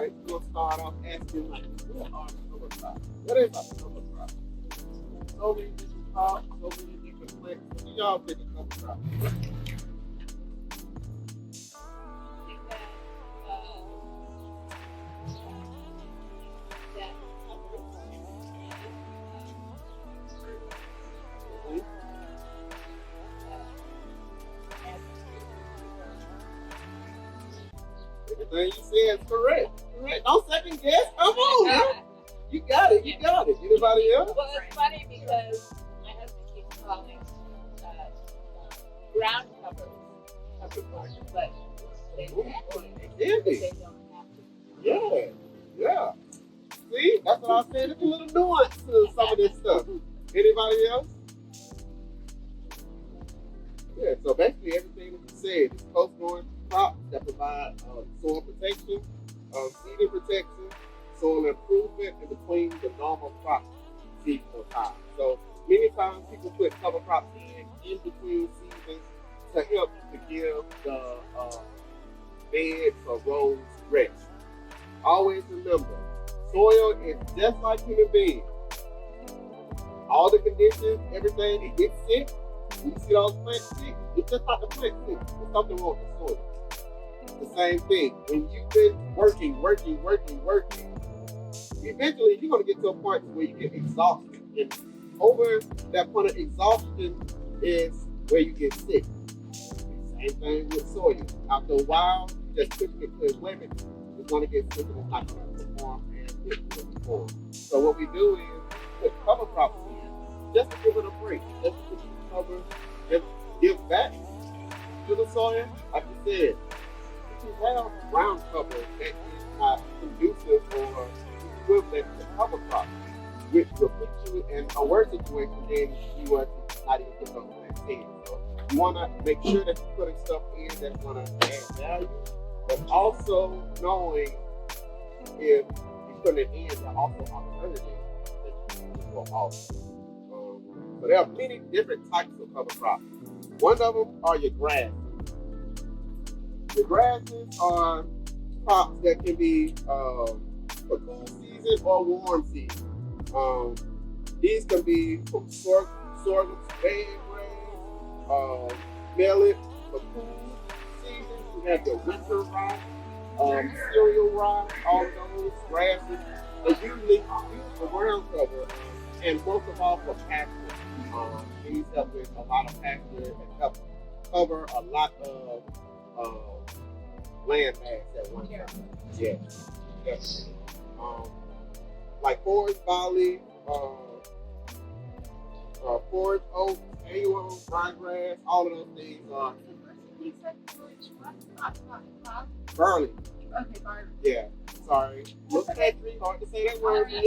right? We're gonna start off asking like, what are cover crops? What is a cover crop? So many different crops, so many different plants. What do y'all think of cover crops? Everything you said is correct. Correct. Don't second guess. Come on, man. You got it. You got it. Anybody else? Well, it's funny because my husband keeps calling ground covers cover crops, but they don't have to. They don't have to. Yeah. Yeah. See, that's what I said. There's a little nuance to some of this stuff. Anybody else? Yeah, so basically everything that you said is close-growing crops that provide soil protection, seeding protection, soil improvement in between the normal crop seasonal time. So many times people put cover crops in between seasons to help to give the beds or rows rest. Always remember, soil is just like human beings. All the conditions, everything, it gets sick. When you see those plants sick, it's just like the plant sick. There's something wrong with the soil. The same thing. When you've been working, eventually you're going to get to a point where you get exhausted. And over that point of exhaustion is where you get sick. Same thing with soil. After a while, just pushing it to its limit, it's going to get sick and it's not going to perform as it will perform. So what we do is put cover crops in just to give it a break, just to put it cover, just give back to the soil. Like you said, if you have ground cover that is not conducive or equivalent to cover crops, which will put you in a worse situation than you were not even put those plants in. So you want to make sure that you're putting stuff in that's going to add value, but also knowing if you put it in, there are also alternatives that you can go also. So there are many different types of cover crops. One of them are your grasses. The grasses are crops that can be for cool season or warm season. These can be from sorghum, spade grass, millet for cool season. You have your winter rye, cereal rye, all of those grasses. They usually use for ground cover and most of all for pasture. These help with a lot of pasture and help cover a lot of land mass at one time. Yeah. Yes. Like forage barley, forage oats, annual, ryegrass, all of those things are barley. Okay, barley. Yeah. Sorry. Look at that tree. Hard to say that word, man.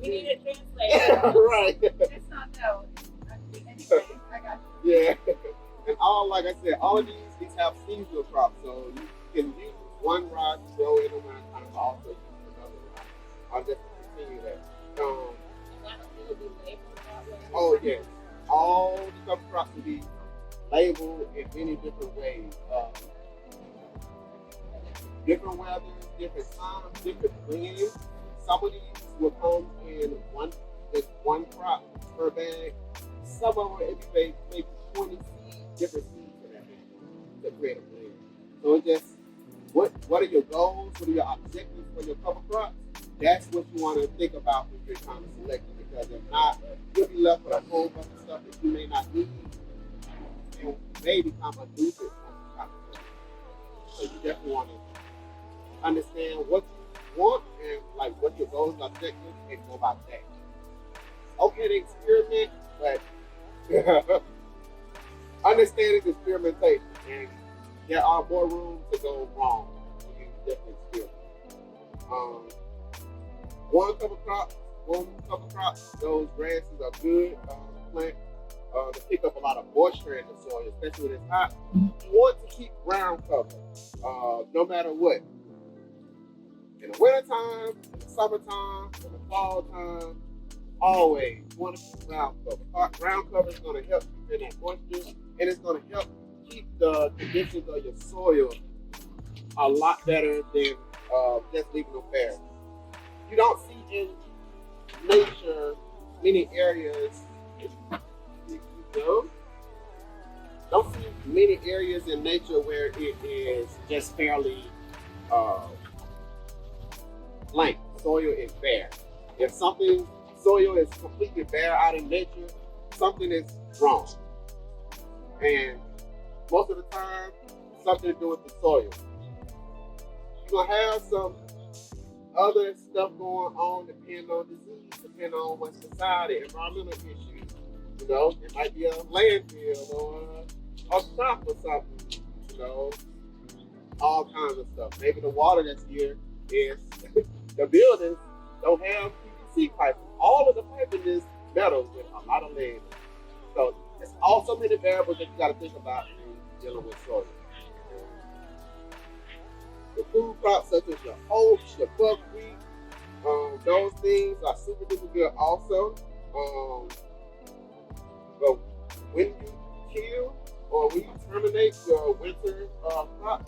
We need a translator. Right. It's not no. Anyway, I got you. Yeah. And all, like I said, all of these have seasonal crops. So you can use one rye to grow in the winter time, but also use another rye. I'll just continue that. It'll be labeled that way. Oh, yes. All the cover crops will be labeled in many different ways. Different weathers, different times, different blends. Some of these will come in one crop per bag. Some of them will be maybe 20 seeds, different seeds in that bag to create a blend. So it's just what are your goals? What are your objectives for your cover crops? That's what you want to think about when you're trying to select it, because if not, you'll be left with a whole bunch of stuff that you may not need and may become a nuisance once you try to select it. So you definitely want to understand what you want and like what your goals and objectives and go about that. Okay to experiment, but understanding experimentation, and there are more rooms to go wrong when you definitely experiment. One cover crop, those grasses are good plant to pick up a lot of moisture in the soil, especially when it's hot. You want to keep ground cover no matter what. In the wintertime, in the summertime, in the fall time, always you want to keep ground cover. Ground cover is going to help keep in that moisture, and it's going to help keep the conditions of your soil a lot better than just leaving them bare. You don't see in nature many areas, you know, don't see many areas in nature where it is just fairly blank. Soil is bare. If something soil is completely bare out in nature, something is wrong. And most of the time, something to do with the soil. You're gonna have some other stuff going on depending on disease, depending on what's beside it, environmental issues. You know, it might be a landfill or a shop or something, you know, all kinds of stuff. Maybe the water that's here is the buildings don't have PVC piping. All of the piping is metal with a lot of lead. So it's also many variables that you got to think about when dealing with soil. The food crops such as your oats, your buckwheat, those things are super duper good also. But when you kill or when you terminate your winter crop,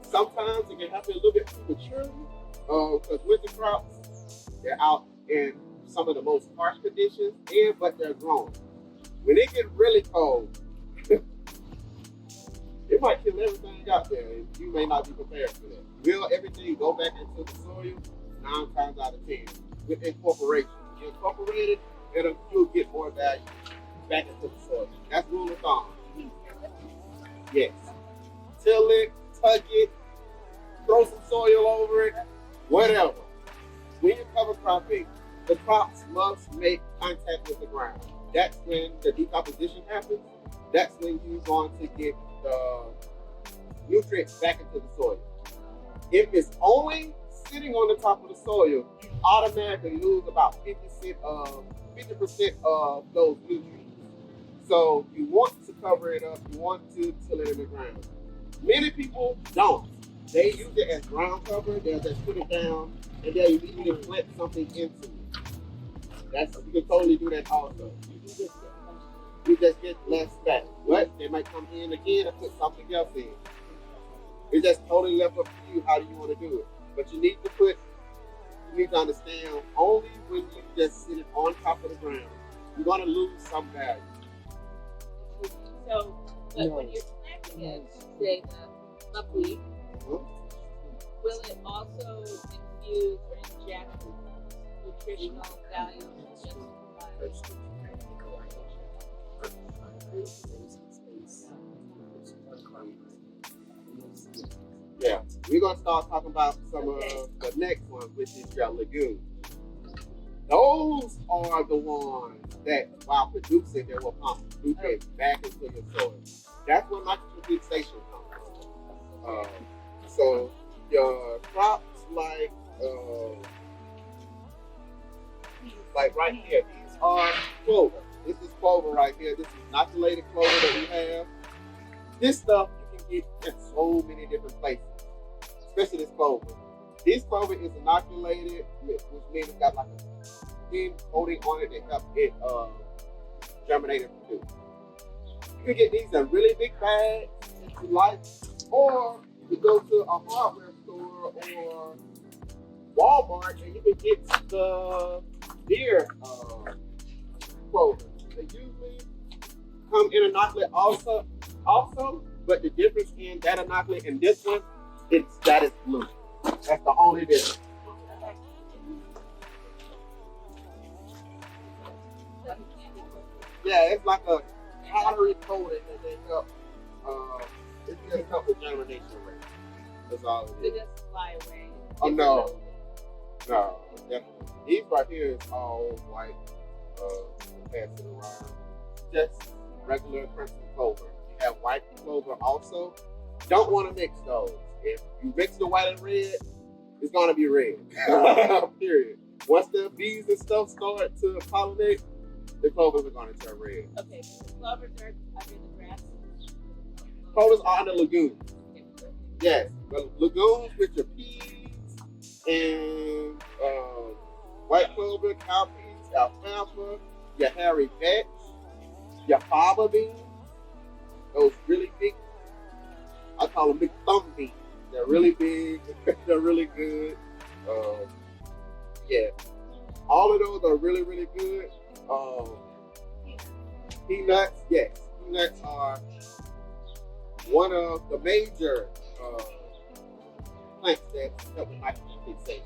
sometimes it can happen a little bit prematurely because winter crops, they're out in some of the most harsh conditions, but they're growing. When it gets really cold, it might kill everything out there, and you may not be prepared for that. Will everything go back into the soil? 9 times out of 10. With incorporation. You incorporate it, you'll get more value back into the soil. That's rule of thumb. Yes. Till it, tug it, throw some soil over it, whatever. When you cover cropping, the crops must make contact with the ground. That's when the decomposition happens. That's when you're going to get the nutrients back into the soil. If it's only sitting on the top of the soil, you automatically lose about 50% of those nutrients. So you want to cover it up, you want to till it in the ground. Many people don't. They use it as ground cover, they'll just put it down, and they'll immediately plant something into it. You can totally do that also. You just get less back. But they might come in again and put something else in. It's just totally left up to you. How do you want to do it? But you need to understand only when you just sit it on top of the ground, you're going to lose some value. So, but when you're planting it, say the buckwheat, will it also infuse or inject nutritional value? Yeah, we're gonna start talking about some of the next one, which is your legumes. Those are the ones that, while producing, they will pump nutrients back into your soil. That's where nitrogen fixation comes from. So your crops like right here, these are clover. This is clover right here. This is inoculated clover that we have. This stuff you can get in so many different places, especially this clover. This clover is inoculated, which means it's got like a thin coating on it that helps it germinate and produce. You can get these in really big bags if you like, or you go to a hardware store or Walmart and you can get the deer clover. They usually come in inoculate also, but the difference in that inoculate and this one, that is blue. That's the only difference. Yeah, it's like a powdery coating that they help. It's just help with germination rate. That's all it is. They just fly away. Oh no, definitely. These right here is all white. Pass it around. Just regular crimson clover. You have white clover also. Don't want to mix those. If you mix the white and red, it's gonna be red. Period. Once the bees and stuff start to pollinate, the clovers are gonna turn red. Okay, so the clovers are under the grass. Clovers are under lagoons. Yes, the lagoons with your peas and white clover, cowpeas, alfalfa, your hairy vetch, your fava beans, those really big I call them big thumb beans. They're really big. They're really good. Yeah, all of those are really, really good. Peanuts, yes. Peanuts are one of the major plants that help with nitrogen fixation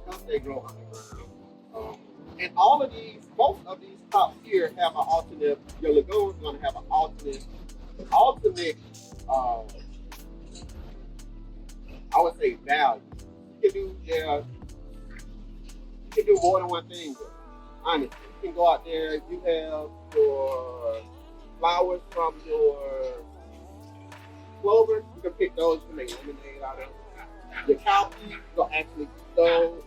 because they grow underground. And all of these, most of these crops here have an alternate. Your legumes going to have an alternate. I would say value. You can do more than one thing with it. Honestly, you can go out there. You have your flowers from your clover. You can pick those to make lemonade out of. Your cowpeas, you can actually eat those.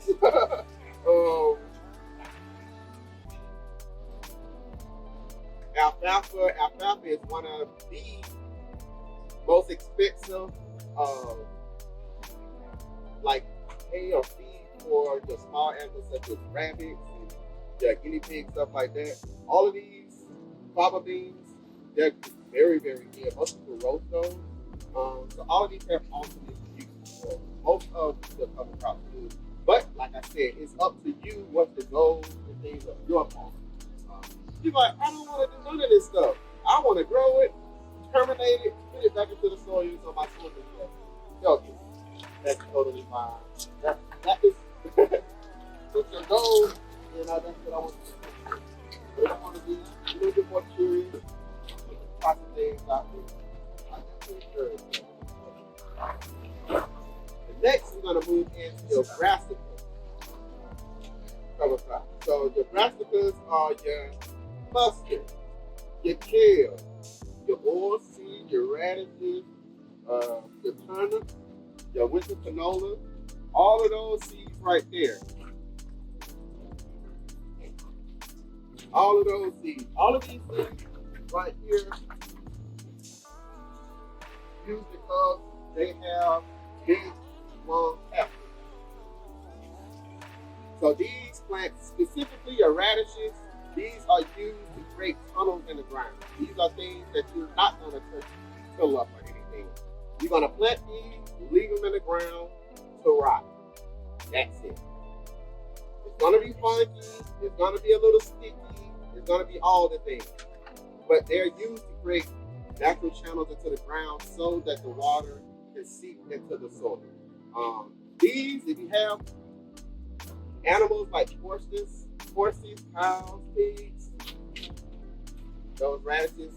Alfalfa is one of the most expensive, like hay or feed for the small animals such as rabbits and your guinea pigs, stuff like that. All of these fava beans, they're very, very good. Most people roast those. So all of these have alternate uses for most of the cover crops do. But like I said, it's up to you what the goals and things of your farm. You're like, I don't want to do none of this stuff. I want to grow it, terminate it, put it back into the soil so my soil is healthy. That's totally fine. That is with your goals, and that's what I want to do. But I want to be a little bit more curious, try some things out there. I definitely encourage you. Next, we're going to move into your brassicas cover crop. So your brassicas are your mustard, your kale, your oilseed, your radishes, your turnips, your winter canola, all of those seeds right there. All of those seeds, all of these seeds right here, used because they have big, long apples. So these plants, specifically your radishes, these are used to create tunnels in the ground. These are things that you're not going to fill up or anything. You're going to plant these, leave them in the ground to rot. That's it. It's going to be funky. It's going to be a little sticky. It's going to be all the things. But they're used to create natural channels into the ground so that the water can seep into the soil. These, if you have animals like horses, cows, pigs, those radishes,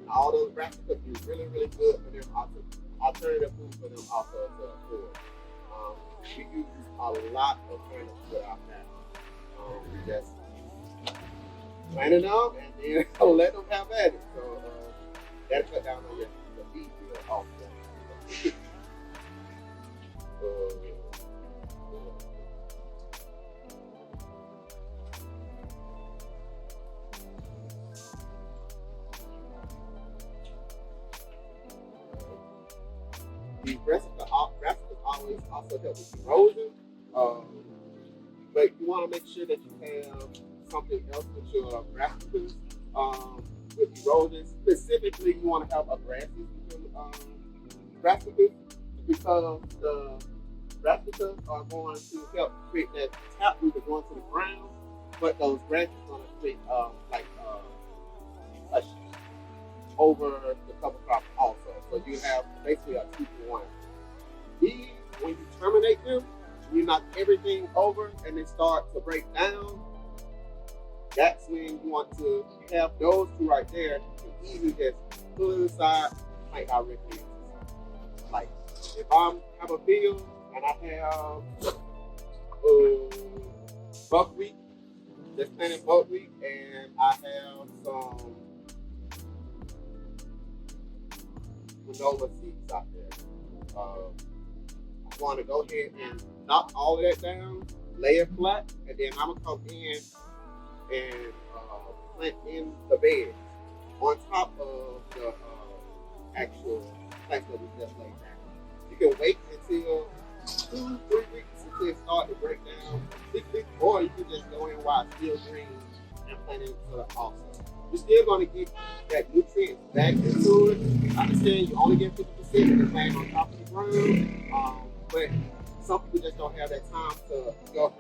all those brassicas would be really, really good for them. Alternative food for them also to food. We use a lot of turnips without that. We just planting them and then let them have at it. So that'll cut down on your feed bill also. The brassicas always also help with erosion, but you want to make sure that you have something else with your brassicas. With erosion, specifically, you want to have a grasses with your brassicas because the brassicas are going to help create that taproot that going to the ground, but those branches are going to create over the cover crop also. So you have basically a 2-for-1. These, when you terminate them, you knock everything over and they start to break down. That's when you want to have those two right there. You can easily just pull it aside, like directly into something. Like if I have a field and I have buckwheat, just planted buckwheat, and I have some canola seeds out there. I'm going to go ahead and knock all of that down, lay it flat, and then I'm going to come in and plant in the beds on top of the actual plants that we just laid down. You can wait until 2-3 weeks until it starts to break down completely, or you can just go in while it's still green and plant it into the also. You're still going to get that nutrients back into it. I understand you only get 50% sit and plant on top of the ground. But some people just don't have that time to go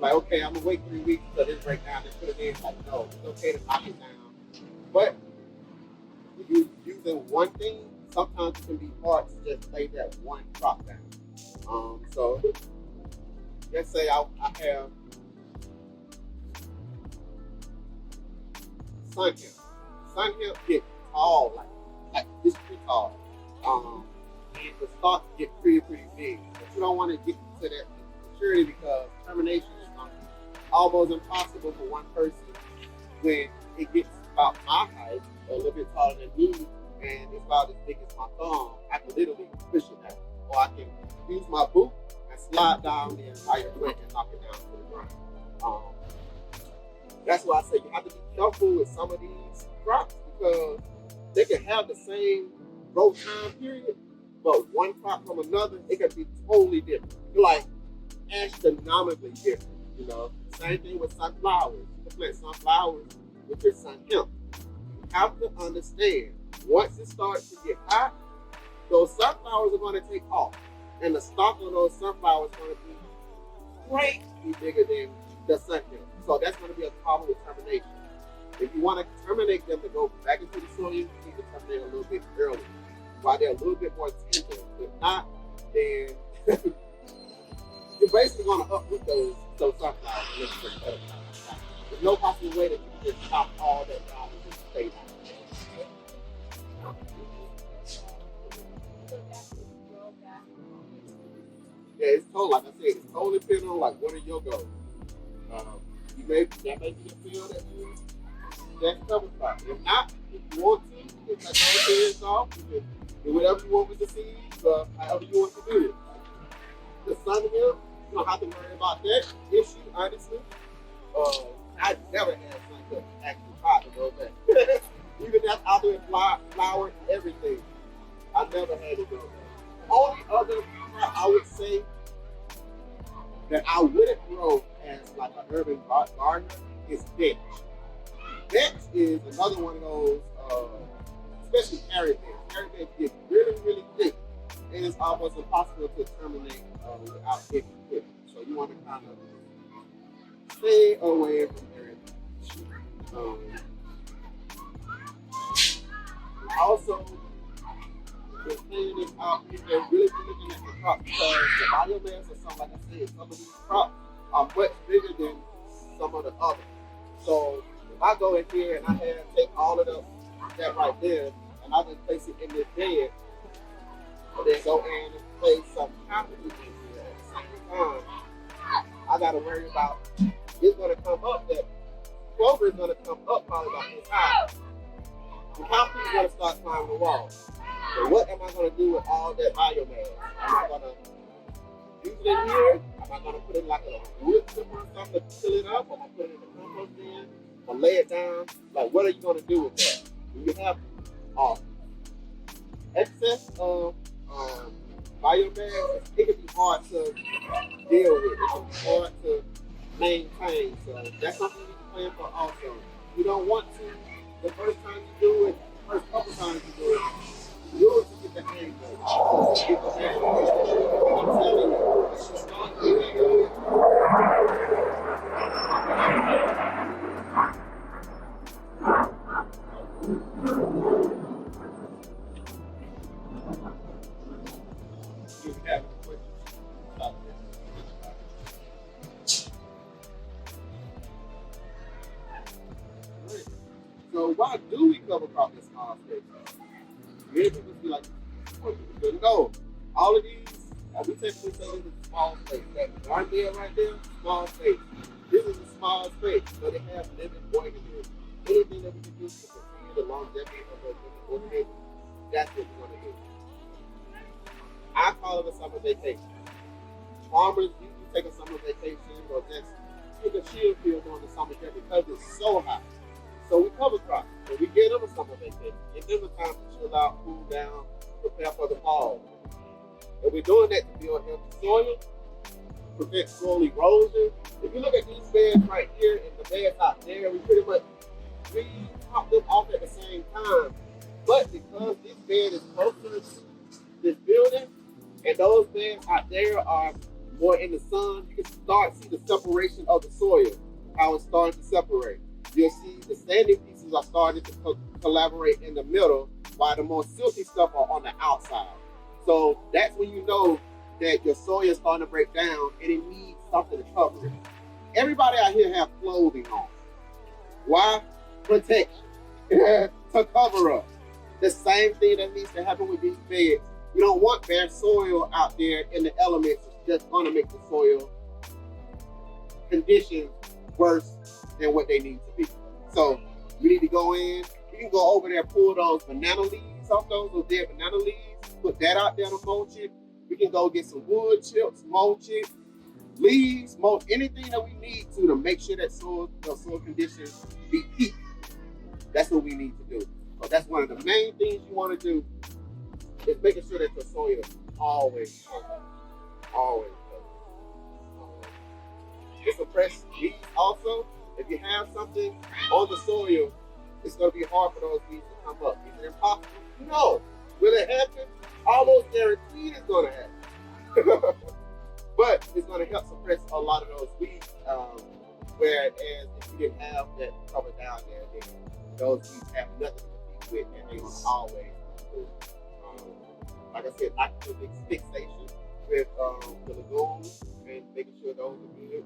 like, okay, I'm gonna wait 3 weeks until this break down and put it in. Like, no, it's okay to knock it down. But when you're using one thing, sometimes it can be hard to just lay that one crop down. So let's say I have sunhemp. Sunhemp get tall, like this pretty tall. And the stalks get pretty big. But you don't want to get to that maturity because termination is almost impossible for one person when it gets about my height, or a little bit taller than me, and it's about as big as my thumb. I can literally push it down. Or I can use my boot and slide down the entire foot and knock it down to the ground. That's why I say you have to be careful with some of these crops because they can have the same growth time period, but one crop from another, it can be totally different. Like astronomically different, you know. Same thing with sunflowers. You can plant sunflowers with your sunhemp. You have to understand, once it starts to get hot, those sunflowers are going to take off. And the stalk on those sunflowers is going to be greatly bigger than the sunhemp. So that's going to be a problem with termination. If you want to terminate them to go back into the soil, you need to terminate a little bit early, while they're a little bit more tender. If not, then you're basically going to uproot those sunflowers and let them cut them. There's no possible way that you can just chop all that down and just stay down. Yeah, it's totally, like I said, it's totally depending on like what are your goals. That may be the field that you cover crop. If not, if you want to, you can cut those heads off. You can do whatever you want with the seeds, however you want to do it. The sunhemp, you don't have to worry about that issue, honestly. I never had sunhemp actually try to go back. Even after it flowered and everything, I never had it go back. The only other crop I would say that I wouldn't grow as like an urban gardener is vetch. Vetch is another one of those, especially carrot beds. Carrot beds get really thick, and it's almost impossible to terminate without getting quick. So you want to kind of stay away from carrot beds. Also, the thing is out here, they're really looking at the crops because the biomass or something, like I said, some of these crops are much bigger than some of the others. So if I go in here and I take all of that right there and I just place it in this bed, and then go in and place some company in here at the same time, I gotta worry about it's gonna come up, that clover is gonna come up probably about this high. The company is gonna start climbing the wall. So what am I going to do with all that biomass? Am I going to use it in here? Am I going to put it like a wood chipper or something to fill it up? Am I put it in the compost bin? Or lay it down? Like, what are you going to do with that? When you have excess of biomass, it can be hard to deal with. It can be hard to maintain. So that's something you need to plan for also. You don't want to, the first time you do it, the first couple times you do it, you have to get the hang of it. Get the hang of it. I'm telling you, it's just not the hang of it. Do you have any questions? Stop there. So why do we cover crop in small spaces? Many people be like, no, all of these, we typically say this is a small space. That garden bed right there, small space. This is a small space, but it has living organisms. Anything that we can do to continue the longevity of those living organisms, that's what we want to do. I call it a summer vacation. Farmers usually take a summer vacation or just take a chill pill during the summer here because it's so hot. So we cover crops. So we get them a summer vacation. Give them a time to chill out, cool down, prepare for the fall. And we're doing that to build healthy soil, prevent soil erosion. If you look at these beds right here and the beds out there, we top them off at the same time. But because this bed is closer are more in the sun, you can start to see the separation of the soil, how it's starting to separate. You'll see the standing pieces are starting to collaborate in the middle, while the more silky stuff are on the outside. So that's when you know that your soil is starting to break down and it needs something to cover it. Everybody out here have clothing on. Why? Protection. To cover up. The same thing that needs to happen with these beds. You don't want bare soil out there in the elements. It's just going to make the soil conditions worse than what they need to be. So you need to go in. You can go over there, pull those banana leaves off those dead banana leaves, put that out there to mulch it. We can go get some wood chips, mulch it, leaves, mulch, anything that we need to make sure that the soil conditions be peak. That's what we need to do. So that's one of the main things you want to do is making sure that the soil is always covered. Always covered. To suppress weeds also, if you have something on the soil, it's going to be hard for those weeds to come up. Is it impossible? No. Will it happen? Almost guaranteed it's going to happen. But it's going to help suppress a lot of those weeds. Whereas if you didn't have that cover down there, then those weeds have nothing to compete with, and they will always do. Like I said, active fixation with the lagoons and making sure those are good.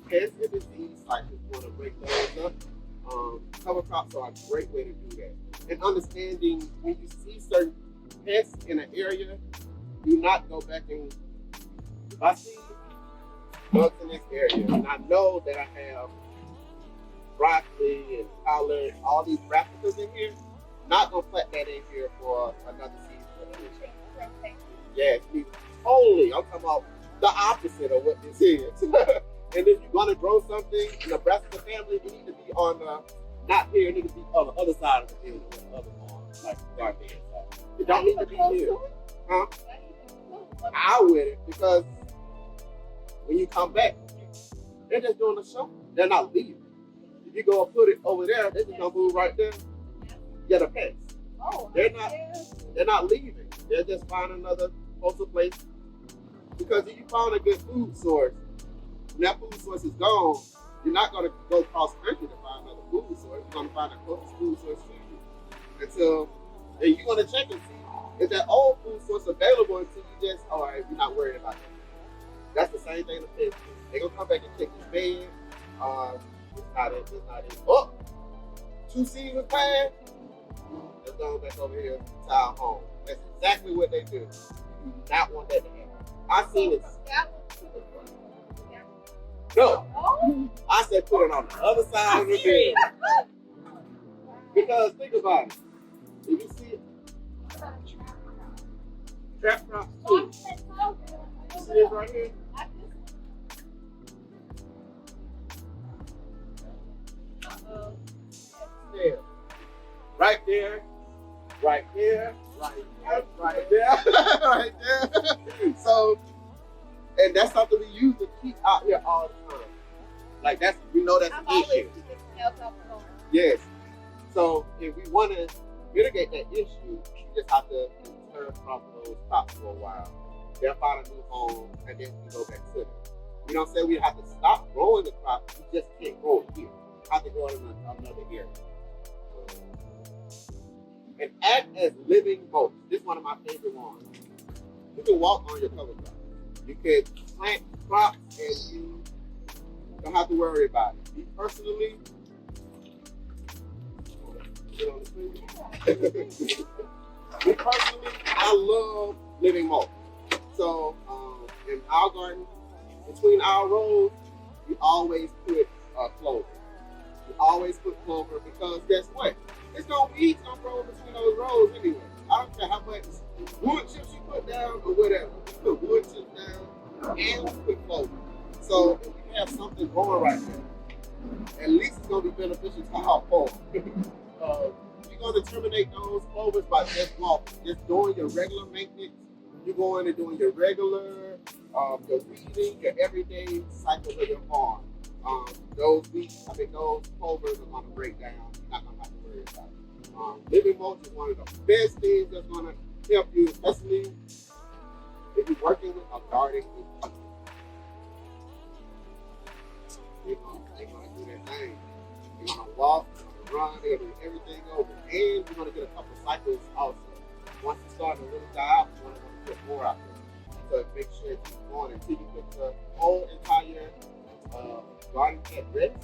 Pests and disease cycles, want to break those up. Cover crops are a great way to do that. And understanding when you see certain pests in an area, do not go back and, if I see bugs in this area, and I know that I have broccoli and collard, all these brassicas in here, not gonna plant that in here for another season. Yes, totally. I'm talking about the opposite of what this is. And if you're gonna grow something in the brassica family, it needs to be on the, not here, it needs to be on the other side of the building with the other farms, like the garden side. It don't need to be here. Huh? I wouldn't, because when you come back, they're just doing the show. They're not leaving. If you go and put it over there, they're just gonna move right there. Get a pest. Oh, they're not leaving. They're just finding another postal place. Because if you found a good food source, when that food source is gone, you're not gonna go cross country to find another food source. You're gonna find a closest food source to you. And you're gonna check and see if that old food source available until you just, all right, you're not worried about that. That's the same thing the pest. They're gonna come back and check this bed. It's not it. Oh, 2 seasons passed. Let's go back over here to our home. That's exactly what they do. You do not want that to happen. I seen it. No. I said put it on the other side of the bed. Because think about it. If you see it, trap crops too. You see this right here? There. Right there, right there, right there, right there, right there. So, and that's something we use to keep out here all the time. Like that's, we know that's an issue. Yes. So if we want to mitigate that issue, you just have to turn from those crops for a while. They'll find a new home, and then we go back to them. We don't say we have to stop growing the crop. We just can't grow it here. We have to grow it in another area. And act as living mulch. This is one of my favorite ones. You can walk on your cover crop. You can plant crops and you don't have to worry about it. Me personally, I love living mulch. So in our garden, between our rows, we always put clover. We always put clover because guess what? It's gonna be some row between those rows anyway. I don't care how much wood chips you put down or whatever. You put wood chips down and you put clover. So if we have something growing right now, at least it's gonna be beneficial to our farm. You're gonna terminate those clovers by just walking, just doing your regular maintenance. You're going and doing your regular, your weeding, your everyday cycle of your farm. Those clovers are gonna break down. You're not gonna have to worry about it. Living mulch is one of the best things that's gonna help you, especially if you're working with a garden, they're gonna do their thing. They're gonna walk, they're gonna run, they're gonna do everything over. And you're gonna get a couple cycles also. Once you start to really die out, you're gonna put more out there. So make sure it keeps going until you put the whole entire garden at rest.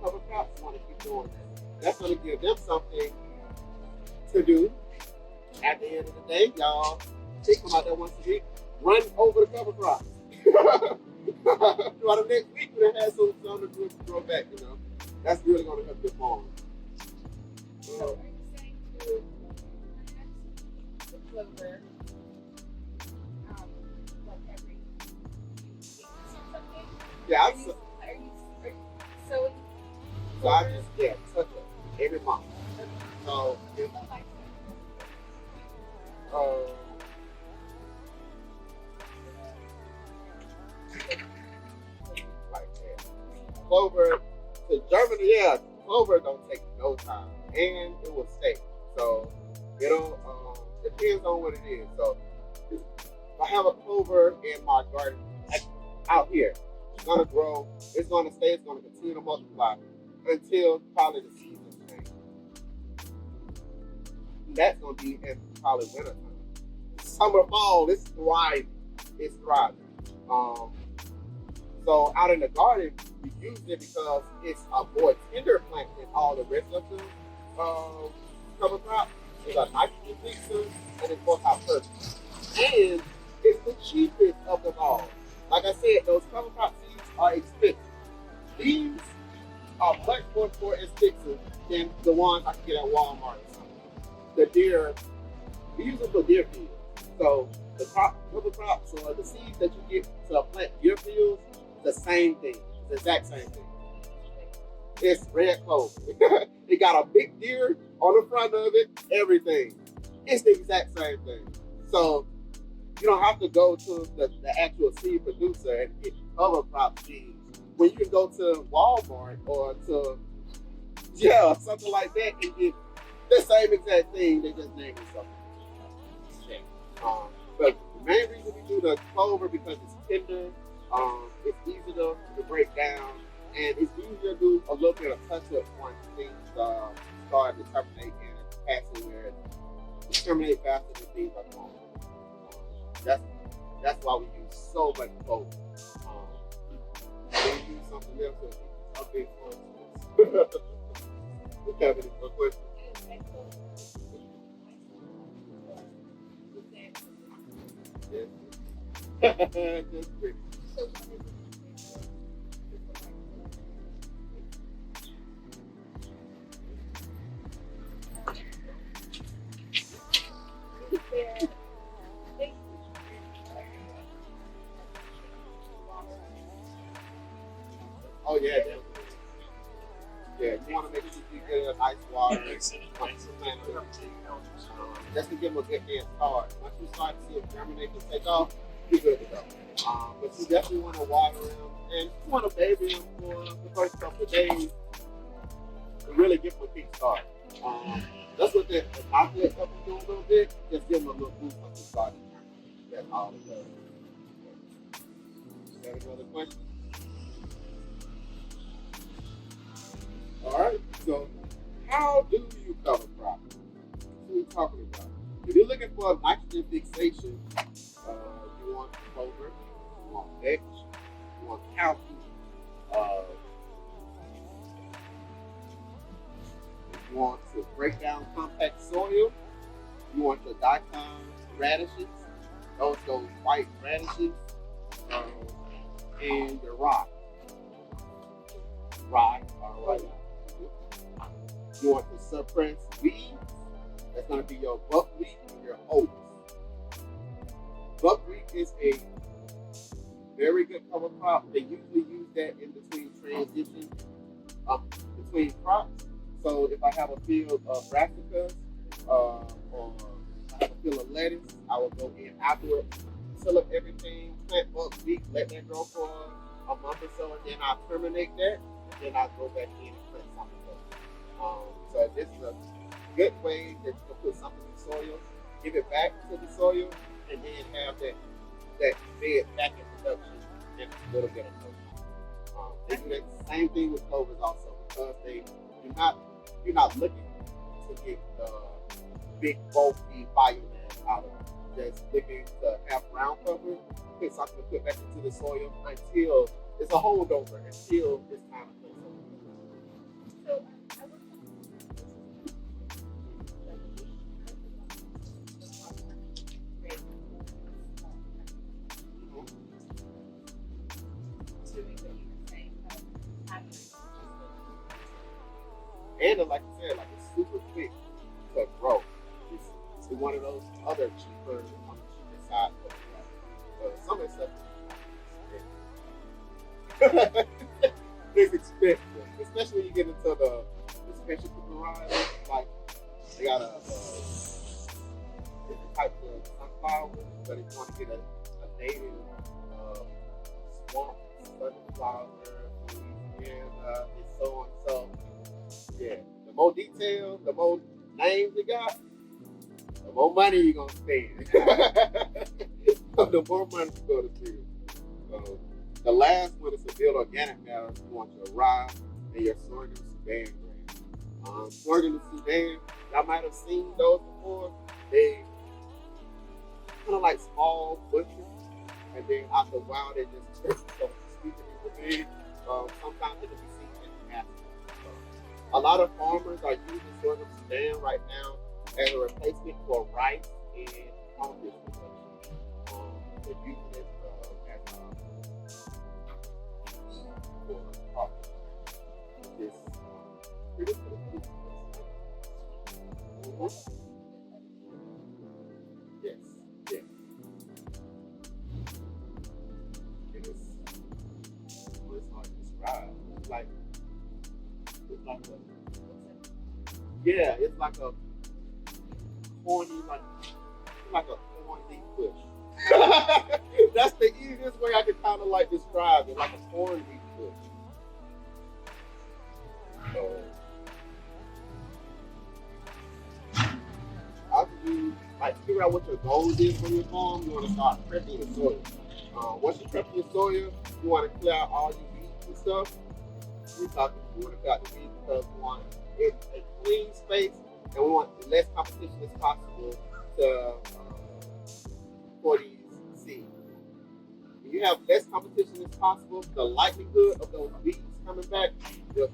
Cover crops, you wanna keep doing that. That's gonna give them something to do. At the end of the day, y'all take them out there once a week, run over the cover crops. Throughout the next week, we're gonna have some to grow back, you know. That's really gonna help your farm. So are you saying to plant the clover like every few weeks or something? Yeah, Are you sowing? so I just touch it every month. So if like that. Clover to germinate, clover don't take no time and it will stay. So depends on what it is. So if I have a clover in my garden out here, it's gonna grow, it's gonna stay, it's gonna continue to multiply until probably the season change. That's gonna be in probably winter time. Summer, fall, it's thriving. It's thriving. So out in the garden, we use it because it's a more tender plant than all the rest of the cover crops. It's a nitrogen fixer and it's multi-purpose. And it's the cheapest of them all. Like I said, those cover crop seeds are expensive. These are much more expensive than the ones I can get at Walmart or something. The deer, we use them for deer fields. So the cover crops or the seeds that you get to plant deer fields, the same thing. It's the exact same thing. It's red clover. It got a big deer on the front of it, everything. It's the exact same thing. So you don't have to go to the actual seed producer and get cover crop seeds. When you can go to Walmart or to something like that and get the same exact thing, they just named it something. But the main reason we do the clover because it's tender, it's easy to break down, and it's easier to do a little bit of touch-up once things start to terminate and passing where it terminate faster than things are going. That's why we use so much clover. When you use something else, it's a big one. We have any more questions? Yeah. Just pretty. So oh yeah, definitely. Yeah, you want to make sure you get a nice water. Just to give them a good head start. Once you start to see it germinate and take off, you're good to go. But you definitely want to water them and you want to baby them for the first couple of days to really give them a kick start. That's what the inoculate up and do a little bit. Just give them a little boost once you start to germinate. That's all it does. Got any other questions? All right. So, how do you cover crops? What are we talking about? If you're looking for a nitrogen fixation, you want clover, you want vetch, you want cowpea, you want to break down compact soil, you want your daikon radishes, those white radishes, and your rye. All right. You want to suppress weeds. That's going to be your buckwheat and your oats. Buckwheat is a very good cover crop. They usually use that in between transitions, between crops. So if I have a field of brassicas or I have a field of lettuce, I will go in afterwards, till up everything, plant buckwheat, let that grow for a month or so, and then I'll terminate that, and then I'll go back in and plant something else. So this is a good way that you can put something in the soil, give it back to the soil, and then have that fed back in production and a little bit of clover. They do that same thing with clovers also because you're not looking to get big bulky biomass out of it. Just looking to have ground cover, put something to put back into the soil until it's a holdover until it's time to plant something. So I was And like I said, like it's super quick to grow. It's one of those other cheaper on the cheaper side. Some of that stuff is expensive, especially when you get into the special cooking varieties. Like they got different types of sunflowers, but if you want to get a native swamp sunflower, Louisiana, and so on. So yeah, the more details, the more names you got, the more money you're gonna spend. The more money you're gonna spend. So the last one is to build organic matter. You want your rye and your sorghum Sudan grain. Sorghum and Sudan, y'all might have seen those before. They kind of like small bushes, and then after a while they just turn so speaking into big. Sometimes it can be seen in massive. A lot of farmers are using sorghum Sudan right now as a replacement for rice and congres production. They're using it as for coffee. It's pretty cool. Yes, yes. It is. Well, it's hard to describe. It's like it's like a corny, like a corny bush. That's the easiest way I can kind of like describe it, like a corny bush. So, how do you like figure out what your goals is for your farm? You want to start prepping your soil. Once you prep your soil, you want to clear out all your weeds and stuff. We want to clear out the weeds because we want a clean space and we want less competition as possible for these seeds. When you have less competition as possible, the likelihood of those weeds coming back will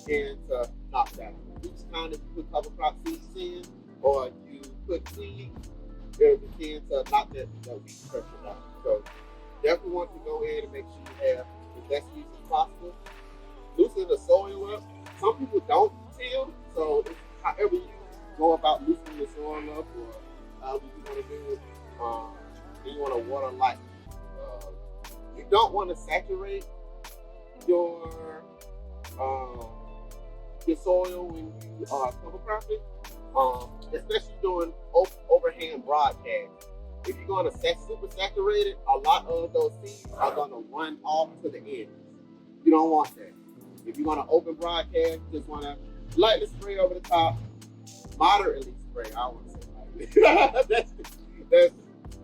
begin to knock down. Each time that you put cover crop seeds in or you put seeds, it will begin to knock that weed pressure down. So definitely want to go in and make sure you have the best weeds as possible. Loosen the soil up. Some people don't till, so it's however you go about loosening the soil up or however you want to do it, then you want to water light. You don't want to saturate your soil when you are cover cropping, especially doing overhand broadcast. If you're going to super saturate it, a lot of those seeds are going to run off to the end. You don't want that. If you're going to open broadcast, you just want to lightly spray over the top, moderately spray. I want to say lightly.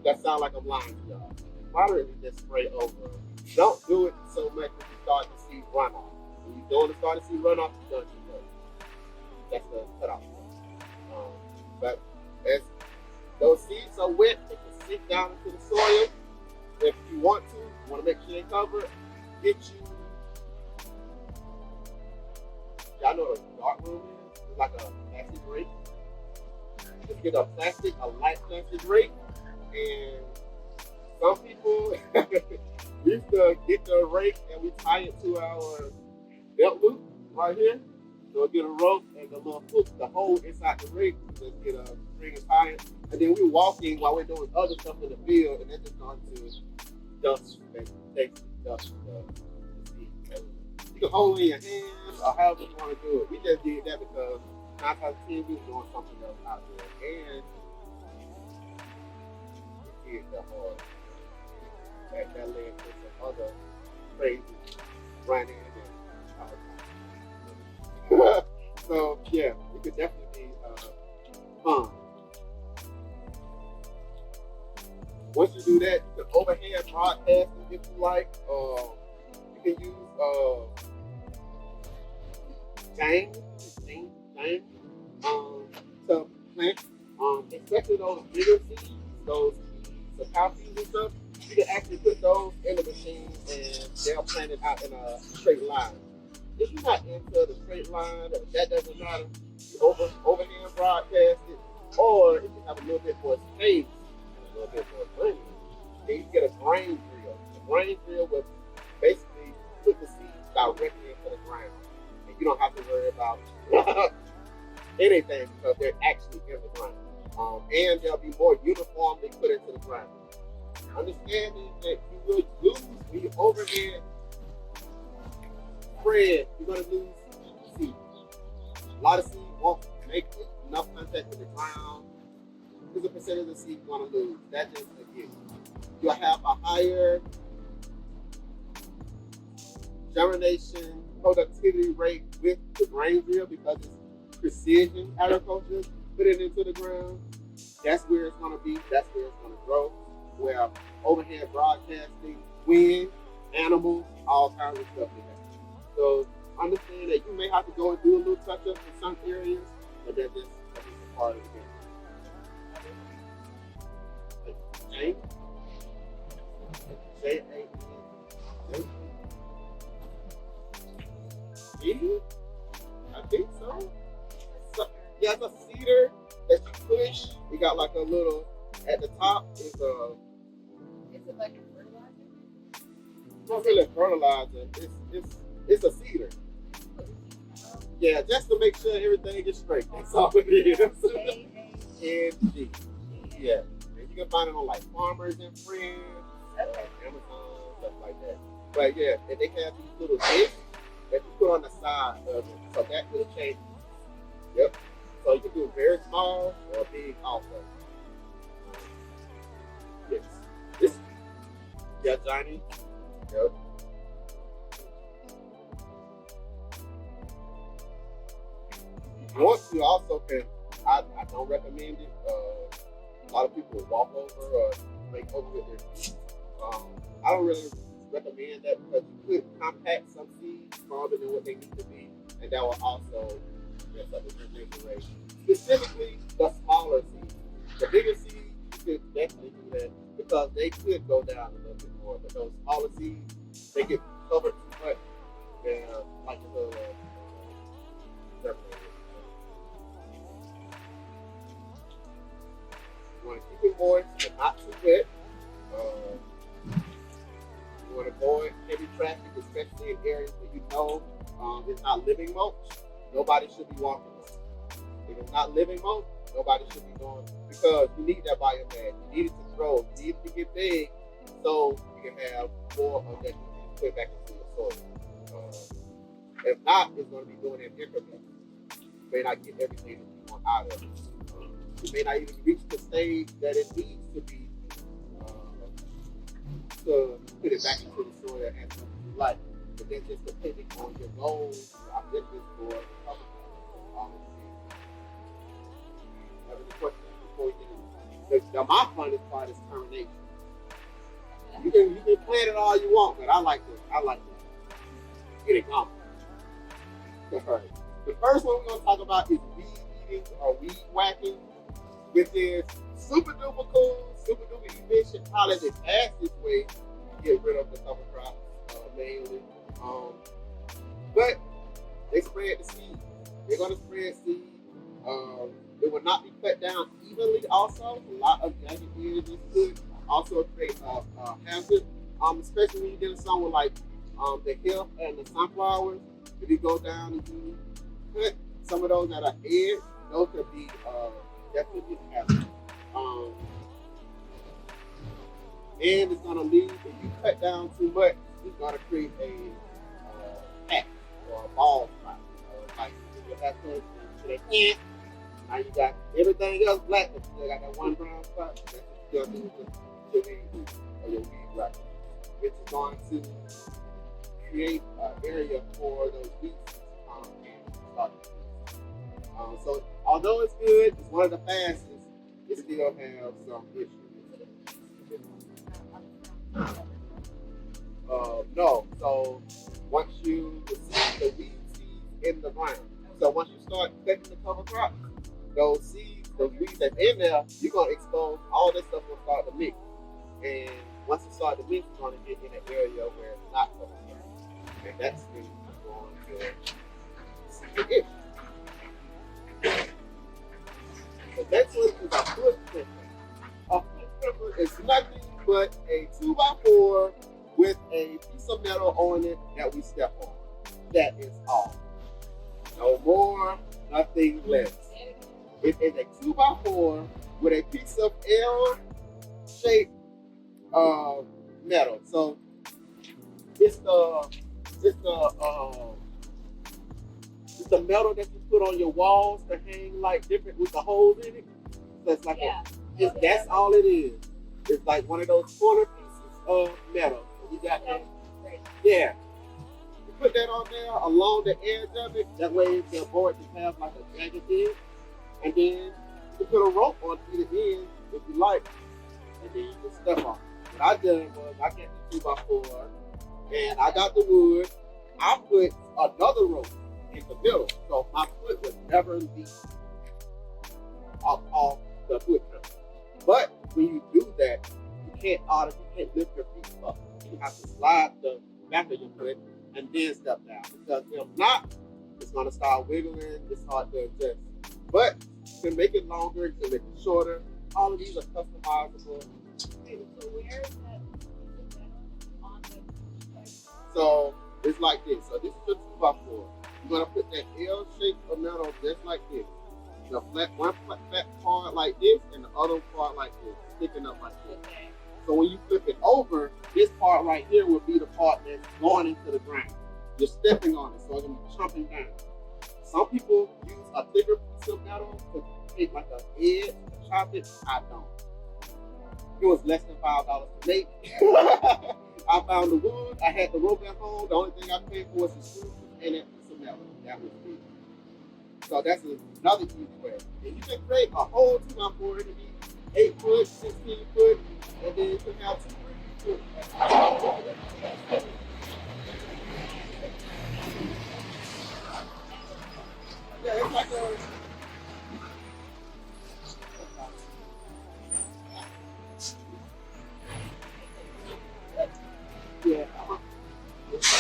That sounds like I'm lying to y'all. Moderately just spray over. Don't do it so much that you start to see runoff. When you're doing to start to see runoff, you're done too much. That's the cutoff point. But as those seeds are wet, they can sink down into the soil. If you want to make sure they're covered, get you. Y'all know what a dark room is? It's like a plastic rake. Just get a light plastic rake, and some people used to get the rake and we tie it to our belt loop right here. So we'll get a rope and the little hook, the hole inside the rake, just get a string and tie it. And then we're walking while we're doing other stuff in the field, and then just going to dust and takes dust the seed. So you can hold it in your hands or however you want to do it. We just did that because 9 times out of 10 we were doing something else out there. And we did the hard. That led to some other crazy running and all. So yeah, it could definitely be fun. Once you do that, you can overhead broadcasting if you like. You can use Jane, to plant, especially those bigger seeds, those cacao seeds and stuff. You can actually put those in the machine and they'll plant it out in a straight line. If you're not into the straight line, that doesn't matter. You overhand broadcast it, or if you have a little bit more space and a little bit more money, then you get a grain drill. The grain drill will basically put the seeds directly into the ground, and you don't have to worry about anything because they're actually in the ground. And they'll be more uniformly put into the ground. Understanding that you will lose when you overhead spread, you're going to lose seed. A lot of seed won't make enough contact with the ground. 50% of the seed you're going to lose. That just a given. You'll have a higher germination productivity rate with the grain drill because it's precision agriculture. Put it into the ground. That's where it's going to be. That's where it's going to grow. Where overhead broadcasting, wind, animals, all kinds of stuff in there. So understand that you may have to go and do a little touch up in some areas, but that's just a part of the game. J-A-N. I think so. Yeah, it's a cedar that you push. You got like a little, at the top is a. Is it like a fertilizer? It's not really a fertilizer. It's a cedar. Yeah, just to make sure everything is straight. That's all it is. N-G. Yeah. And you can find it on like Farmers and Friends, Amazon, stuff like that. But yeah, and they have these little discs that you put on the side of it. So that will change. Yep. So you can do it very small or big also. Yes. This. Yeah, Johnny. Yep. Once you also can, I don't recommend it. A lot of people walk over or make over with their feet. I don't really recommend that because you could compact some seeds smaller than what they need to be, and that will also mess up the germination rate. Specifically, the smaller seeds. The bigger seeds, you could definitely do that because they could go down a little bit more. But those smaller seeds, they get covered too much. They're like a little germinated. You want to keep it moist, but not too wet. You want to avoid heavy traffic, especially in areas where you know it's not living mulch. Nobody should be walking on it. If it's not living mulch, nobody should be going because you need that biomass. You need it to grow. You need it to get big so you can have more of that you can put back into the soil. If not, it's going to be doing it in increments. You may not get everything that you want out of it. You may not even reach the stage that it needs to be to put it back into the soil and something you like. But then just depending on your goals, your objectives for the company. Have any questions before we get into it? My funnest part is termination. You can plan it all you want, but I like to get it going. The first one we're gonna talk about is weed eating or weed whacking, which is super duper cool, super duper efficient, probably the fastest way to get rid of the cover crops, mainly. But they spread the seed. They're gonna spread seed. It will not be cut down evenly. Also, a lot of jagged edges could also create a hazard, especially when you're dealing with something like the hemp and the sunflowers. If you go down and you cut some of those that are edged, those could be definitely a hazard. And it's gonna leave if you cut down too much, it's gonna create a patch or a ball spot. Like you have to the end. Now you got everything else black, but you still got that one brown spot. That's what you're gonna do with your weed or your weed whacker, which is going to create an area for those weeds and start to feed. So although it's good, it's one of the fastest, it still has some issues. No. So once you receive the weed seeds in the ground, so once you start taking the cover crops, those seeds, those weeds that's in there, you're gonna expose all this stuff will start to mix. And once it starts to mix, it's gonna get in an area where it's not covered. And that's when you're going to see the issue. The next one is a foot clipper. A foot clipper is nothing but a 2x4 with a piece of metal on it that we step on. That is all. No more, nothing less. It is a 2x4 with a piece of L-shaped metal. So it's the metal that you put on your walls to hang like different with the holes in it. So it's like that's all it is. It's like one of those corner pieces of metal. You got that? Yeah. You put that on there along the edge of it. That way the board can have like a jagged edge. And then you put a rope on either end if you like. And then you can step on it. What I done was I got the 2x4 and I got the wood. I put another rope in the middle, so my foot would never be off the foot pedal. But when you do that, you can't lift your feet up. You have to slide the back of your foot and then step down. Because if not, it's gonna start wiggling. It's hard to adjust. But you can make it longer, you can make it shorter. All of these are customizable. So where is that on the So it's like this. So this is the 2x4. You're gonna put that L shape of metal just like this. The one flat part like this and the other part like this, sticking up like this. Okay. So when you flip it over, this part right here will be the part that's going into the ground. You're stepping on it, so it's gonna be chomping down. Some people use a thicker piece of metal to take like an edge and chop it. I don't. It was less than $5 to make. I found the wood. I had the rope at home. The only thing I paid for was the screws and that piece of metal. That was it. So that's another easy way. And you can create a whole 2x4. It can be 8 foot, 16 foot, and then you can have 2 foot. Yeah, it's like a. Yeah. It's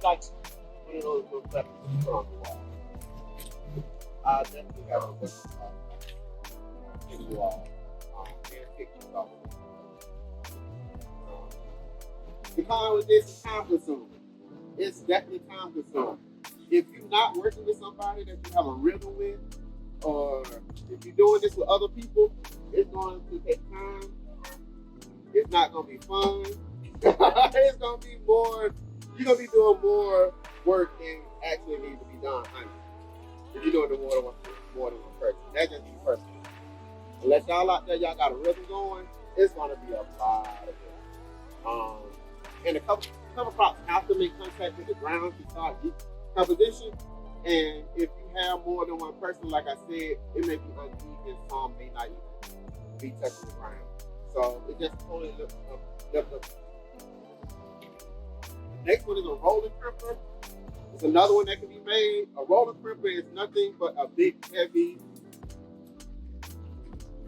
like one of those little weapons you put on the wall. I definitely have a weapon in the wall and pictures of it. The con with this is time consuming. It's definitely time consuming. If you're not working with somebody that you have a rhythm with, or if you're doing this with other people, it's going to take time. It's not going to be fun. It's going to be more, you're going to be doing more work than actually needs to be done, honey. If you're doing it more than one person. That's just me personally. Unless y'all out there, y'all got a rhythm going, it's going to be a lot of work. And the cover crops have to make contact with the ground to start decomposition. And if you have more than one person, like I said, it may be uneven. Some may not even be touching the ground. So it just totally lifts up. The next one is a rolling crimper. It's another one that can be made. A rolling crimper is nothing but a big, heavy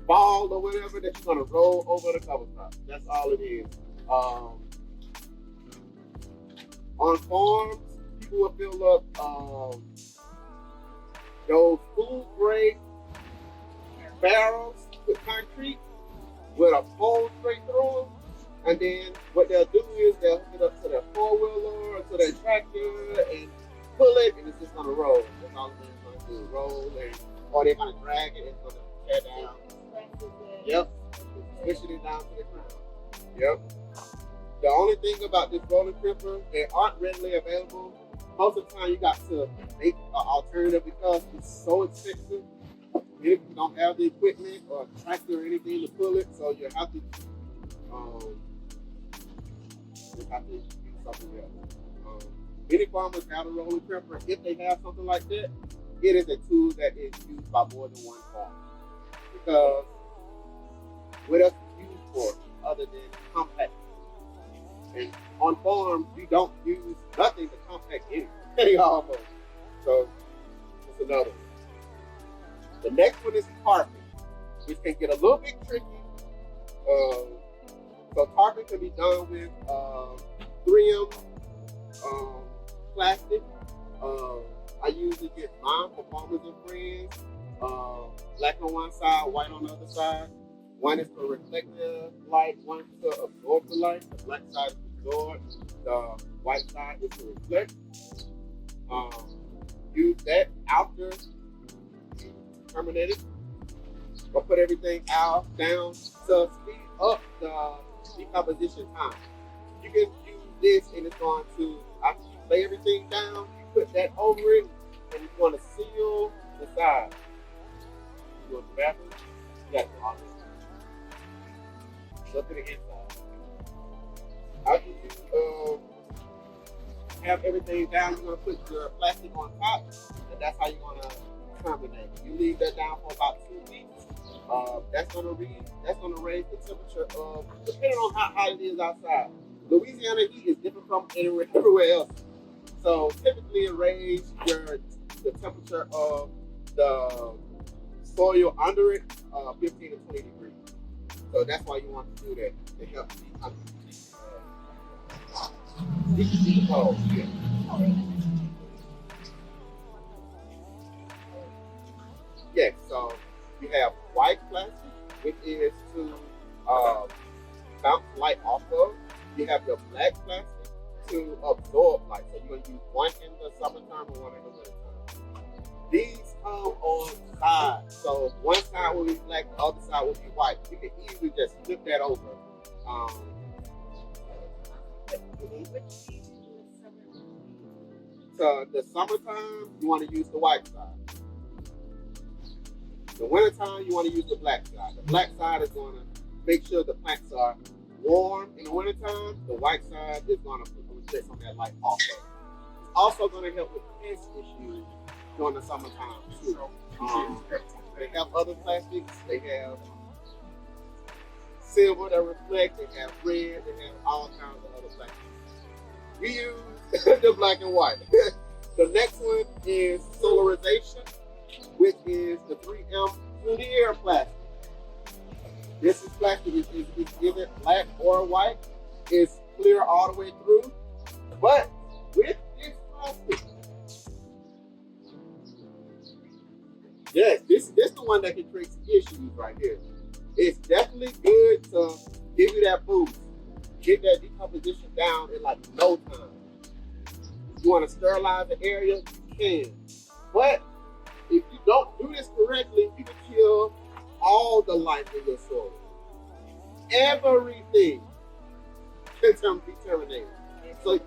ball or whatever that you're going to roll over the cover crop. That's all it is. On farms, people will fill up those food grade barrels with concrete with a pole straight through them. And then what they'll do is they'll hook it up to their 4-wheeler or to their tractor and pull it, and it's just gonna roll. That's all it's gonna do, roll, or they're gonna drag it, it's gonna tear down. Yep, pushing it down to the ground. Yep. The only thing about this rolling crimper, they aren't readily available. Most of the time, you got to make an alternative because it's so expensive. You don't have the equipment or tractor or anything to pull it, so you have to use something else. Many farmers have a rolling crimper. If they have something like that, it is a tool that is used by more than one farmer. because what else is used for other than compact? And on farms, you don't use nothing to compact anything almost. So that's another one. The next one is tarping, which can get a little bit tricky. So tarping can be done with 3M plastic. I usually get mine for Farmers and Friends. Black on one side, white on the other side. One is for reflective light, one is to absorb the light. The black side is to absorb, the white side is to reflect. Use that after you terminate it. Or put everything out down to speed up the decomposition time. You can use this and it's going to, after you lay everything down, you put that over it and it's going to seal the side. You go to the bathroom, you got the office. Look to the inside. After you have everything down, you're going to put your plastic on top, and that's how you're going to terminate. You leave that down for about 2 weeks. That's going to raise the temperature of, depending on how hot it is outside. Louisiana heat is different from everywhere else. So typically it raises the temperature of the soil under it 15 to 20 degrees. So that's why you want to do that to help decompose. Yeah. Yes, so you have white plastic, which is to bounce light off of. You have your black plastic to absorb light. So you're going to use one in the summertime and one in the wintertime. These come on sides. So one side will be black, the other side will be white. You can easily just flip that over. So the summertime, you want to use the white side. The wintertime, you want to use the black side. The black side is going to make sure the plants are warm in the wintertime. The white side is going to reflect some of that light off of it. It's also going to help with pest issues during the summertime too. They have other plastics. They have silver that reflect. They have red. They have all kinds of other plastics. We use the black and white. The next one is solarization, which is the 3M clear plastic. This is plastic. It's either black or white. It's clear all the way through. But with this plastic, yes, this is the one that can create some issues right here. It's definitely good to give you that boost. Get that decomposition down in like no time. You want to sterilize the area, you can. But if you don't do this correctly, you can kill all the life in your soil. Everything can be terminated. So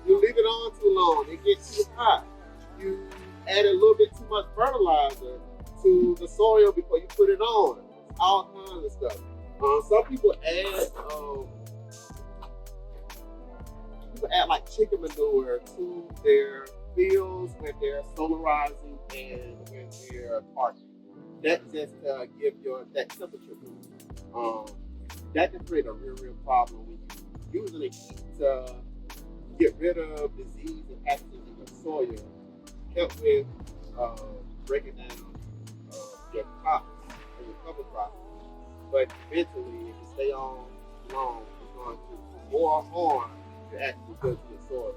you leave it on too long, it gets too hot. You add a little bit too much fertilizer to the soil before you put it on. All kinds of stuff. Some people add like chicken manure to their fields when they're solarizing and when they're parking. That's just to give that temperature boost. That can create a real problem when you're using the heat to get rid of disease and pathogens in the soil. Help with breaking down your crops and your cover crops. But eventually, if you stay on long, it's going to do more harm to actually go to the soil.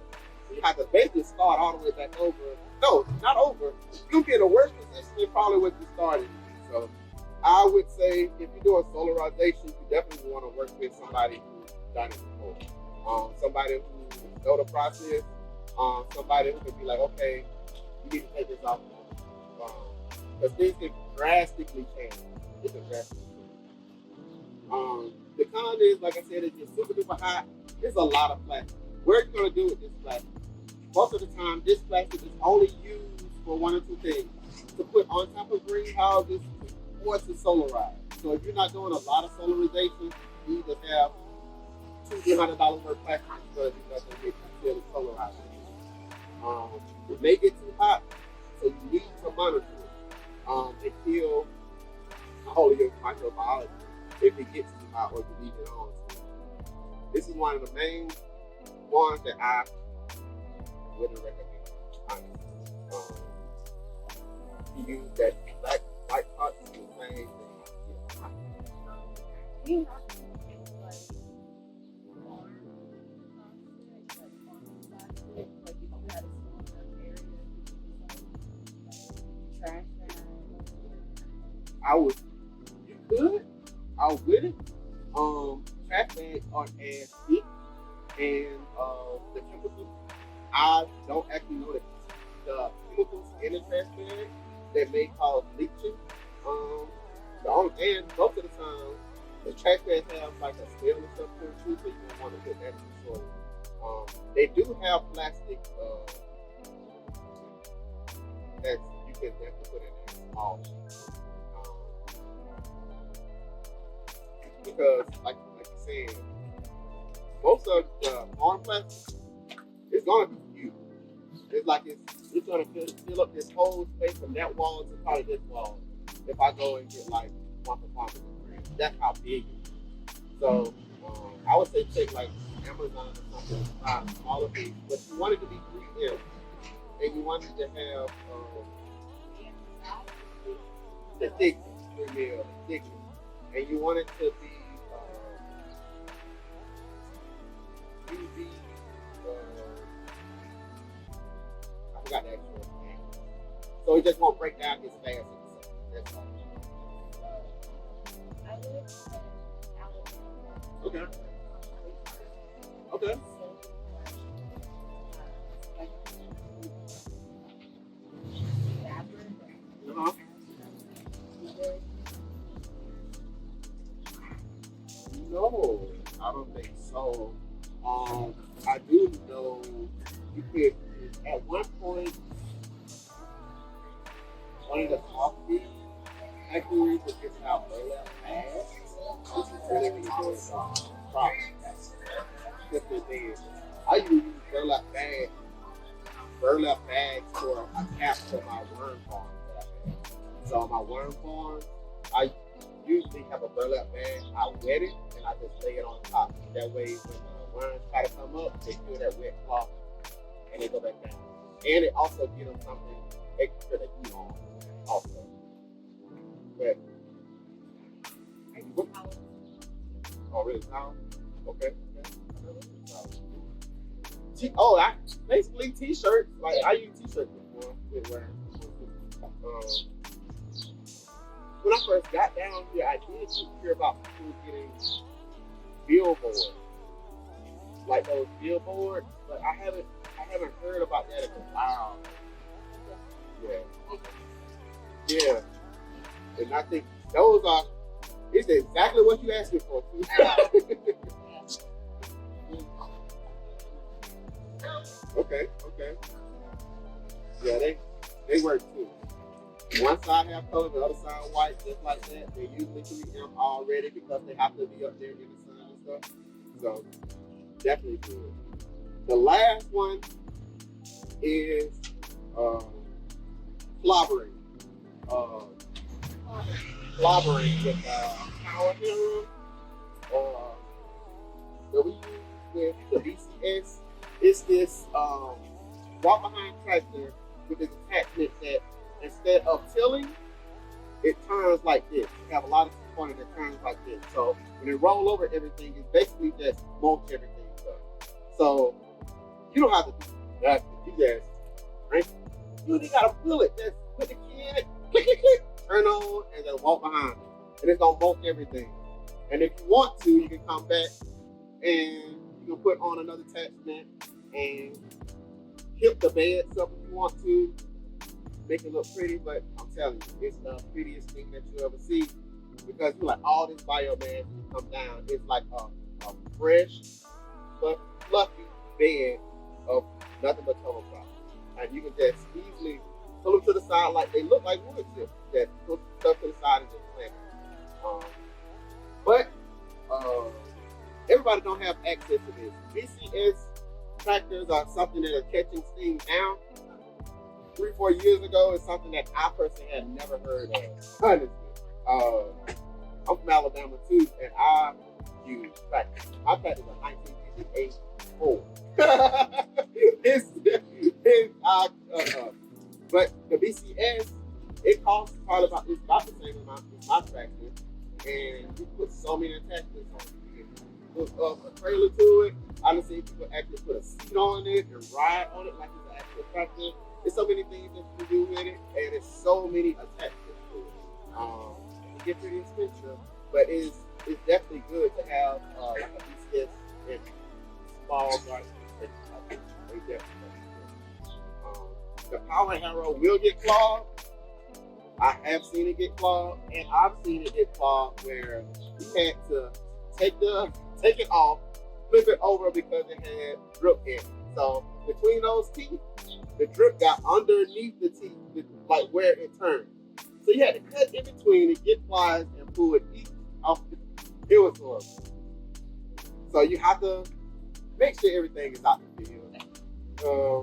So you have to basically start all the way back over. No, not over. You'll be in a worse position than probably what you started. So I would say if you're doing solarization, you definitely want to work with somebody who's done it before. Somebody who knows the process. Somebody who can be like, okay, you need to take this off. Because things can drastically change. It can drastically change. The con is, like I said, it gets super duper hot. There's a lot of plastic. What are you going to do with this plastic? Most of the time, this plastic is only used for one or two things. To put on top of greenhouses or to solarize. So if you're not doing a lot of solarization, you either have $200-$300 worth of plastic because you're not going to get considered solarizing. It may get too hot, so you need to monitor it. They kill all of your microbiology if it gets you out or you leave it on. This is one of the main ones that I wouldn't recommend, honestly. You use that white pot is the same thing. Do you have to think like farm plastic, like if you had a small enough area, trash that? You could. I wouldn't. Trash bags aren't as thick, and the chemicals. I don't actually know the chemicals in a trash bag that may cause leaching. And most of the time, the trash bags have like a smell and stuff to it too, so you don't want to put that in the soil. They do have plastic that you can definitely put in a small sheet. Because, like you said, most of the farm plastic is going to be used. It's like it's going to fill up this whole space from that wall to probably this wall. If I go and get like one for farmers and friends, that's how big it is. So I would say take like Amazon or something, buy smaller things. But you want it to be 3M, and you want it to have the thickness, 3M, thickness, and you want it to be UV. I forgot the actual name. So it just won't break down as fast as that's all. I live in Alabama. Okay. Okay. Uh-huh. No, I don't think so. I do know you could at one point one of the coffee factories was giving out burlap bags, which is really good product. I use burlap bags for a cap for my worm farm that I have. So on my worm farm, I usually have a burlap bag. I wet it and I just lay it on top. That way, when the worms try to come up, they feel that wet cloth and they go back down. And it also gives them something extra to eat on, also. But, oh, really? Now? Okay. Basically t-shirts. Like I use t-shirts before with wearing. When I first got down here, I did hear about people getting billboards, like those billboards, but I haven't heard about that in a while. Yeah. And I think those are. It's exactly what you asked me for. Okay. Yeah, they work too. One side have color, the other side white, just like that. They usually 3M already because they have to be up there in the sun and stuff. So definitely good. The last one is clobbering. Clobbering with power hammer that we use with the BCS. It's this walk behind tractor with this attachment that instead of tilling, it turns like this. You have a lot of components that turns like this. So when it roll over everything, it basically just mulch everything up. So you don't have to do nothing. You just right? You only gotta pull it. Just put the key in it, click, turn on, and then walk behind it. And it's gonna mulch everything. And if you want to, you can come back and you can put on another attachment and hip the beds up if you want to. Make it look pretty, but I'm telling you, it's the prettiest thing that you ever see because you like all this biomass when you come down. It's like a fresh but fluffy bed of nothing but cover crop. And you can just easily pull them to the side like they look like wood chips. Just put stuff to the side and just plant it. But everybody don't have access to this. BCS tractors are something that are catching steam now. 3-4 years ago is something that I personally had never heard of, honestly. I'm from Alabama too, and I use tractor. I tractor a 1958 Ford. But the BCS, it costs probably about the same amount as my tractor, and you put so many attachments on it. You can hook up a trailer to it. I've seen people actually put a seat on it and ride on it like it's an actual tractor. There's so many things that you can do with it, and there's so many attachments to it. It gets pretty expensive, but it's definitely good to have like a BCS and small garden. They definitely the power harrow will get clogged. I have seen it get clogged, and I've seen it get clogged where you had to take it off, flip it over because it had drip in it. So between those teeth, the drip got underneath the teeth, like where it turned. So you had to cut in between and get pliers and pull it each off. It was horrible. So you have to make sure everything is out the field.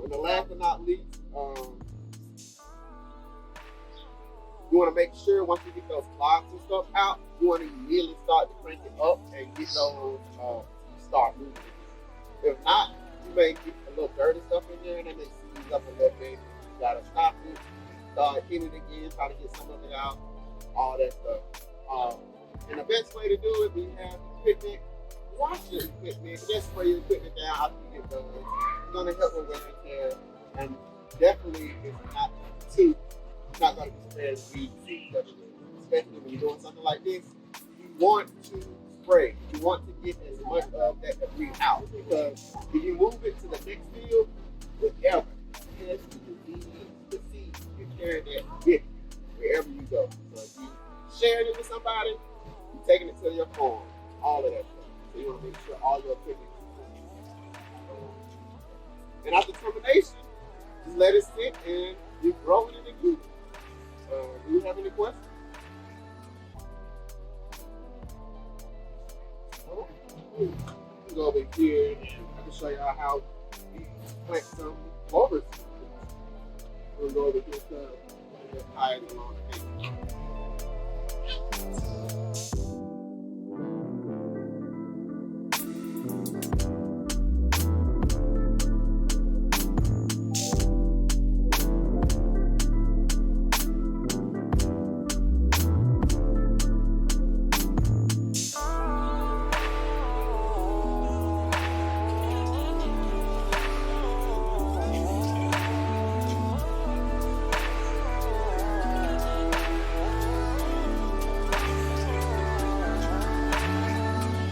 And the last but not least, you want to make sure once you get those clogs and stuff out, you want to immediately start to crank it up and get those start moving. If not, you may get a little dirty stuff in there and then they seize up a little bit. You gotta stop it, start hitting it again, try to get some of it out, all that stuff. And the best way to do it, when you have equipment, wash your equipment, just spray your equipment down after you get done. It's gonna help with wear and tear, and definitely it's not gonna be spared weed, especially when you're doing something like this. You want to spray. You want to get as much of that debris out, because if you move it to the next field, whatever, it has the seed, you carry that with you wherever you go. So if you sharing it with somebody, you're taking it to your farm, all of that stuff. So you want to make sure all your equipment is clean. And after termination, just let it sit and you grow it in the group. Do you have any questions? You can go over here and I can show y'all how we plant some clovers. We'll go over here to tie it along the table.